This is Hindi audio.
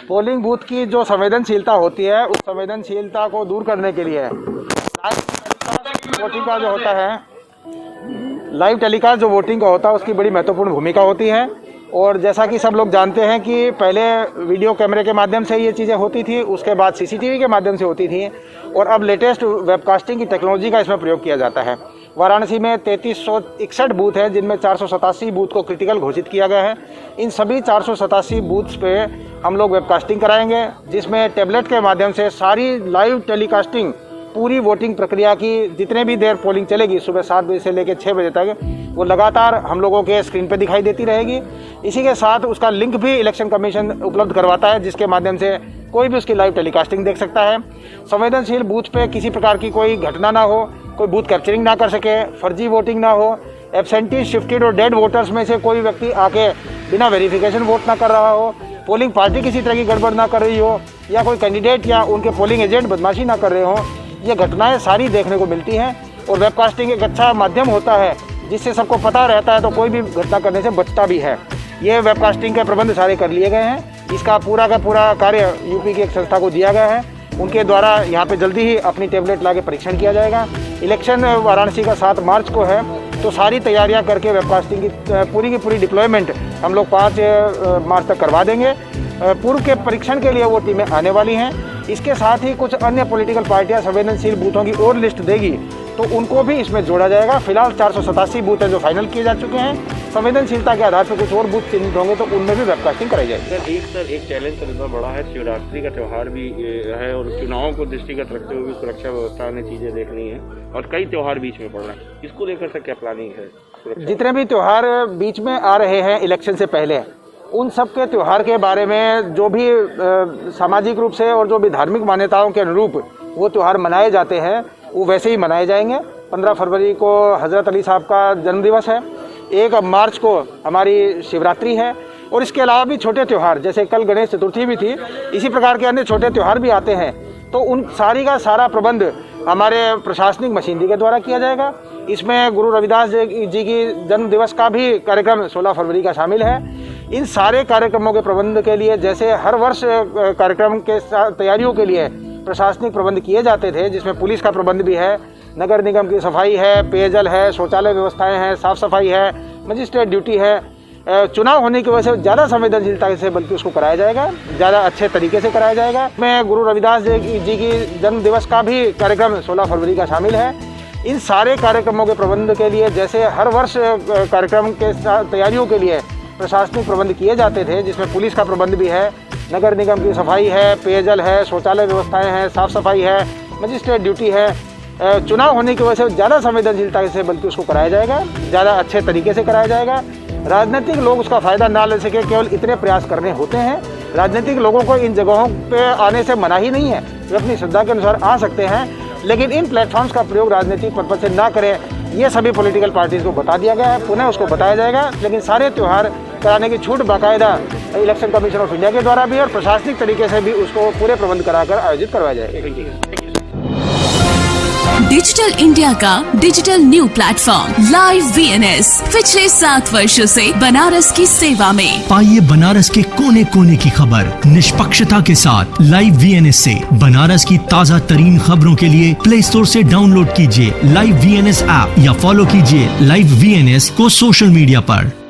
पोलिंग बूथ की जो संवेदनशीलता होती है उस संवेदनशीलता को दूर करने के लिए वोटिंग का जो होता है, लाइव टेलीकास्ट जो वोटिंग का होता है उसकी बड़ी महत्वपूर्ण भूमिका होती है। और जैसा कि सब लोग जानते हैं कि पहले वीडियो कैमरे के माध्यम से ये चीज़ें होती थी, उसके बाद सीसीटीवी के माध्यम से होती थी और अब लेटेस्ट वेबकास्टिंग की टेक्नोलॉजी का इसमें प्रयोग किया जाता है। वाराणसी में 3361 बूथ हैं जिनमें 487 बूथ को क्रिटिकल घोषित किया गया है। इन सभी 487 बूथ्स पे हम लोग वेबकास्टिंग कराएंगे, जिसमें टैबलेट के माध्यम से सारी लाइव टेलीकास्टिंग पूरी वोटिंग प्रक्रिया की जितने भी देर पोलिंग चलेगी, सुबह 7 बजे से लेकर 6 बजे तक, वो लगातार हम लोगों के स्क्रीन पे दिखाई देती रहेगी। इसी के साथ उसका लिंक भी इलेक्शन कमीशन उपलब्ध करवाता है, जिसके माध्यम से कोई भी उसकी लाइव टेलीकास्टिंग देख सकता है। संवेदनशील बूथ पे किसी प्रकार की कोई घटना ना हो, कोई बूथ कैप्चरिंग ना कर सके, फर्जी वोटिंग ना हो, एब्सेंटी, शिफ्टेड और डेड वोटर्स में से कोई व्यक्ति आके बिना वेरिफिकेशन वोट ना कर रहा हो, पोलिंग पार्टी किसी तरह की गड़बड़ ना कर रही हो, या कोई कैंडिडेट या उनके पोलिंग एजेंट बदमाशी ना कर रहे हो, ये घटनाएं सारी देखने को मिलती हैं। और वेबकास्टिंग एक अच्छा माध्यम होता है जिससे सबको पता रहता है, तो कोई भी घटना करने से बचता भी है। ये वेबकास्टिंग के प्रबंध सारे कर लिए गए हैं। इसका पूरा का पूरा कार्य यूपी की एक संस्था को दिया गया है, उनके द्वारा यहाँ पे जल्दी ही अपनी टेबलेट लाके परीक्षण किया जाएगा। इलेक्शन वाराणसी का 7 मार्च को है, तो सारी तैयारियाँ करके वेबकास्टिंग की पूरी डिप्लॉयमेंट हम लोग 5 मार्च तक करवा देंगे। पूर्व के परीक्षण के लिए वो टीमें आने वाली हैं। इसके साथ ही कुछ अन्य पॉलिटिकल पार्टियां संवेदनशील बूथों की और लिस्ट देगी, तो उनको भी इसमें जोड़ा जाएगा। फिलहाल 487 बूथ हैं जो फाइनल किए जा चुके हैं। संवेदनशीलता के आधार पर कुछ और बूथ चिन्हित होंगे तो उनमें भी वेबकास्टिंग कराई जाएगी। सर एक चैलेंज तो इतना बड़ा है, शिवरात्रि का त्यौहार भी है और चुनावों को दृष्टिगत रखते हुए भी सुरक्षा व्यवस्था ने चीजें देखनी है और कई त्यौहार बीच में पड़ रहे हैं, इसको लेकर सर क्या प्लानिंग है? जितने भी त्यौहार बीच में आ रहे हैं इलेक्शन से पहले, उन सब के त्यौहार के बारे में जो भी सामाजिक रूप से और जो भी धार्मिक मान्यताओं के अनुरूप वो त्यौहार मनाए जाते हैं वो वैसे ही मनाए जाएंगे। 15 फरवरी को हज़रत अली साहब का जन्मदिवस है, 1 मार्च को हमारी शिवरात्रि है, और इसके अलावा भी छोटे त्यौहार जैसे कल गणेश चतुर्थी भी थी, इसी प्रकार के अन्य छोटे त्यौहार भी आते हैं। तो उन सारी का सारा प्रबंध हमारे प्रशासनिक मशीनरी के द्वारा किया जाएगा। इसमें गुरु रविदास जी की जन्म दिवस का भी कार्यक्रम 16 फरवरी का शामिल है। इन सारे कार्यक्रमों के प्रबंध के लिए जैसे हर वर्ष कार्यक्रम के तैयारियों के लिए प्रशासनिक प्रबंध किए जाते थे, जिसमें पुलिस का प्रबंध भी है, नगर निगम की सफाई है, पेयजल है, शौचालय व्यवस्थाएं हैं, साफ सफाई है, मजिस्ट्रेट ड्यूटी है। चुनाव होने की वजह से ज़्यादा संवेदनशीलता से बल्कि उसको कराया जाएगा, ज़्यादा अच्छे तरीके से कराया जाएगा। मैं गुरु रविदास जी की जन्म दिवस का भी कार्यक्रम 16 फरवरी का शामिल है। इन सारे कार्यक्रमों के प्रबंध के लिए जैसे हर वर्ष कार्यक्रम के तैयारियों के लिए प्रशासनिक प्रबंध किए जाते थे, जिसमें पुलिस का प्रबंध भी है, नगर निगम की सफाई है, पेयजल है, शौचालय व्यवस्थाएं हैं, साफ सफाई है, मजिस्ट्रेट ड्यूटी है। चुनाव होने की वजह से ज़्यादा संवेदनशीलता से बल्कि उसको कराया जाएगा, ज़्यादा अच्छे तरीके से कराया जाएगा। राजनीतिक लोग उसका फ़ायदा ना ले सके, केवल इतने प्रयास करने होते हैं। राजनीतिक लोगों को इन जगहों पे आने से मना ही नहीं है, वे अपनी श्रद्धा के अनुसार आ सकते हैं, लेकिन इन प्लेटफॉर्म्स का प्रयोग राजनीतिक पर्पज से ना करें, ये सभी पॉलिटिकल पार्टीज़ को बता दिया गया है। पुनः उसको बताया जाएगा, लेकिन सारे त्यौहार कराने की छूट बाकायदा इलेक्शन कमीशन ऑफ इंडिया के द्वारा भी और प्रशासनिक तरीके से भी उसको पूरे प्रबंध कराकर आयोजित करवाया जाएगा। डिजिटल इंडिया का digital new platform live VNS पिछले 7 वर्षों से बनारस की सेवा में। पाइए बनारस के कोने कोने की खबर निष्पक्षता के साथ। लाइव VNS से बनारस की ताज़ा तरीन खबरों के लिए प्ले स्टोर से डाउनलोड कीजिए लाइव VNS ऐप या फॉलो कीजिए लाइव VNS को सोशल मीडिया पर।